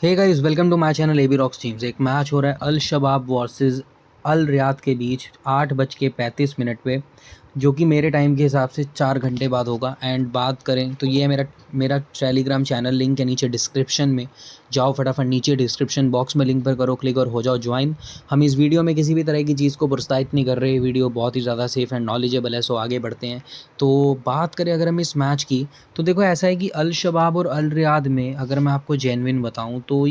Hey guys, welcome to my channel AB rocks teams. एक match हो रहा है अल शबाब वर्सेस अल रियाद के बीच 8:35 पे, जो कि मेरे टाइम के हिसाब से 4 घंटे बाद होगा। एंड बात करें तो ये मेरा टेलीग्राम चैनल लिंक है नीचे डिस्क्रिप्शन में। जाओ फटाफट नीचे डिस्क्रिप्शन बॉक्स में लिंक पर करो क्लिक और हो जाओ ज्वाइन। हम इस वीडियो में किसी भी तरह की चीज़ को प्रोत्साहित नहीं कर रहे। वीडियो बहुत ही ज़्यादा सेफ एंड नॉलेजेबल है, सो आगे बढ़ते हैं। तो बात करें अगर हम इस मैच की, तो देखो ऐसा है कि अल शबाब और अल रियाद में अगर मैं आपको जेन्युइन बताऊं तो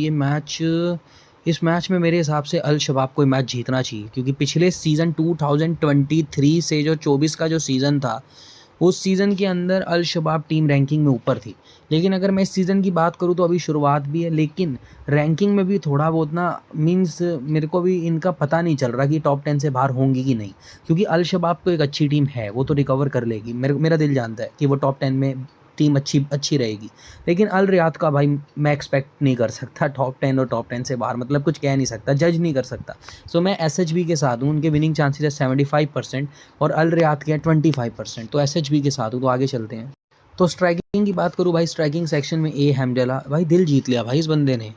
इस मैच में मेरे हिसाब से अल शबाब को मैच जीतना चाहिए, क्योंकि पिछले सीज़न 2023 से जो 24 का जो सीज़न था, उस सीज़न के अंदर अल शबाब टीम रैंकिंग में ऊपर थी। लेकिन अगर मैं इस सीज़न की बात करूं तो अभी शुरुआत भी है, लेकिन रैंकिंग में भी थोड़ा बहुत ना मीन्स मेरे को भी इनका पता नहीं चल रहा कि टॉप 10 से बाहर होंगी कि नहीं। क्योंकि अल शबाब तो एक अच्छी टीम है, वो तो रिकवर कर लेगी, मेरा दिल जानता है कि वो टॉप 10 में टीम अच्छी अच्छी रहेगी। लेकिन अल रियाद का भाई मैं एक्सपेक्ट नहीं कर सकता टॉप 10 और टॉप 10 से बाहर, मतलब कुछ कह नहीं सकता, जज नहीं कर सकता। सो मैं एसएचबी के साथ हूँ, उनके विनिंग चांसेस है 75% और अल रियाद के हैं 25%। तो एसएचबी के साथ हूँ, तो आगे चलते हैं। तो स्ट्राइकिंग की बात करूँ भाई, स्ट्राइकिंग सेक्शन में ए हैमडला भाई दिल जीत लिया भाई इस बंदे ने।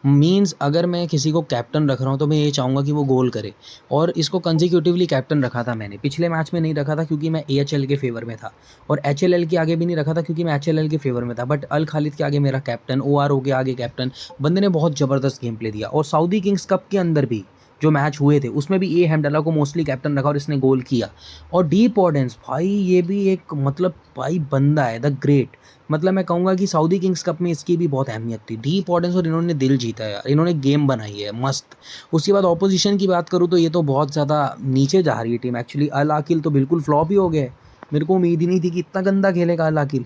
मीन्स अगर मैं किसी को कैप्टन रख रहा हूँ तो मैं ये चाहूँगा कि वो गोल करे, और इसको कंजिक्यूटिवली कैप्टन रखा था मैंने। पिछले मैच में नहीं रखा था क्योंकि मैं एएचएल के फेवर में था, और एचएलएल के आगे भी नहीं रखा था क्योंकि मैं एचएलएल के फेवर में था। बट अल खालिद के आगे मेरा कैप्टन, ओआरओ के आगे कैप्टन। बंदे ने बहुत ज़बरदस्त गेम प्ले दिया। और सऊदी किंग्स कप के अंदर भी जो मैच हुए थे उसमें भी ए हैमडला को मोस्टली कैप्टन रखा और इसने गोल किया। और डी पॉडेंस भाई ये भी एक मतलब भाई बंदा है द ग्रेट। मतलब मैं कहूँगा कि सऊदी किंग्स कप में इसकी भी बहुत अहमियत थी। डी पॉडेंस और इन्होंने दिल जीता है यार, इन्होंने गेम बनाई है मस्त। उसके बाद ऑपोजिशन की बात करूँ तो ये तो बहुत ज़्यादा नीचे जा रही है टीम एक्चुअली। अल आकिल तो बिल्कुल फ्लॉप ही हो गया है। मेरे को उम्मीद ही नहीं थी कि इतना गंदा खेलेगा अल आकिल,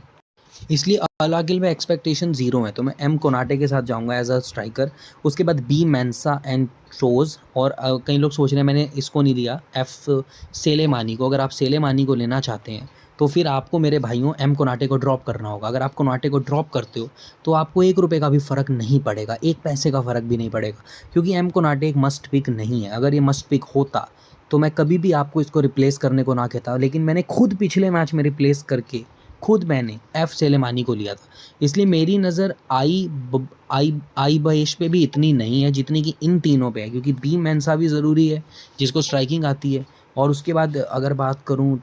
इसलिए अल आकिल में एक्सपेक्टेशन ज़ीरो है। तो मैं एम कोनाटे के साथ जाऊंगा एज अ स्ट्राइकर। उसके बाद बी मैंसा एंड शोज़, और कई लोग सोच रहे हैं मैंने इसको नहीं लिया एफ सेलेमानी को। अगर आप सेलेमानी को लेना चाहते हैं तो फिर आपको मेरे भाइयों एम कोनाटे को ड्रॉप करना होगा। अगर आप कोनाटे को ड्रॉप करते हो तो आपको 1 रुपये का भी फ़र्क नहीं पड़ेगा, 1 पैसे का फ़र्क भी नहीं पड़ेगा, क्योंकि एम कोनाटे एक मस्ट पिक नहीं है। अगर ये मस्ट पिक होता तो मैं कभी भी आपको इसको रिप्लेस करने को ना कहता, लेकिन मैंने खुद पिछले मैच में रिप्लेस करके खुद मैंने एफ सेलेमानी को लिया था। इसलिए मेरी नज़र आई बहेश पे भी इतनी नहीं है जितनी कि इन तीनों पे है, क्योंकि बी मेंसा भी ज़रूरी है जिसको स्ट्राइकिंग आती है। और उसके बाद अगर बात करूँ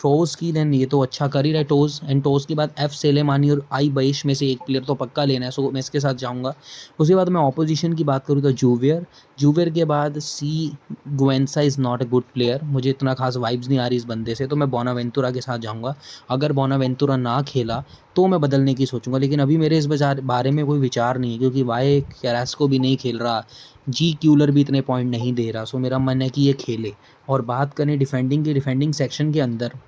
टोज़ की, देन ये तो अच्छा कर ही रहा है टोज़। एंड टोज़ के बाद एफ सेलेमानी और आई बहेश में से एक प्लेयर तो पक्का लेना है, सो मैं इसके साथ जाऊँगा। उसके बाद मैं ऑपोजिशन की बात करूँ तो जूवियर के बाद सी गुएंसा is not a good player. मुझे इतना खास वाइब्स नहीं आ रही इस बंदे से, तो मैं बोनावेंतुरा के साथ जाऊँगा। अगर बोनावेंतुरा ना खेला तो मैं बदलने की सोचूंगा, लेकिन अभी मेरे इस बारे में कोई विचार नहीं है, क्योंकि वाई कैरास्को भी नहीं खेल रहा, जी क्यूलर भी इतने पॉइंट नहीं दे रहा। सो मेरा मन है कि ये खेले। और बात करें डिफेंडिंग की, डिफेंडिंग सेक्शन के अंदर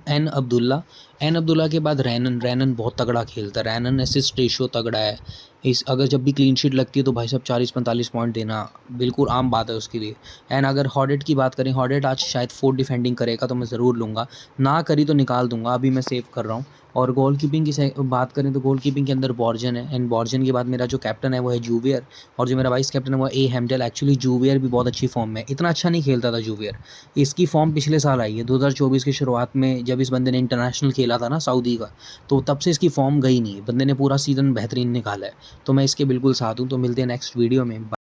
एन अब्दुल्ला के बाद रैनन बहुत तगड़ा खेलता है। रैनन असिस्ट रेशियो तगड़ा है। इस अगर जब भी क्लीन शीट लगती है तो भाई साहब 40-45 पॉइंट देना बिल्कुल आम बात है उसके लिए। एंड अगर हॉडेट की बात करें, हॉडेट आज शायद 4 डिफेंडिंग करेगा तो मैं ज़रूर लूँगा, ना करी तो निकाल दूंगा, अभी मैं सेव कर रहा हूँ। और गोल कीपिंग की बात करें तो गोल कीपिंग के अंदर बॉर्जन है, एंड बॉर्जन के बाद मेरा जो कैप्टन है वो है जूवियर, और जो मेरा वाइस कैप्टन है वो ए हैमडल। एक्चुअली जूवियर भी बहुत अच्छी फॉर्म में, इतना अच्छा नहीं खेलता था जूवियर। इसकी फॉर्म पिछले साल आई है 2024 की शुरुआत में, जब इस बंदे ने इंटरनेशनल खेला था ना सऊदी का, तो तब से इसकी फॉर्म गई नहीं है। बंदे ने पूरा सीज़न बेहतरीन निकाला है, तो मैं इसके बिल्कुल साथ हूँ। तो मिलते हैं नेक्स्ट वीडियो में।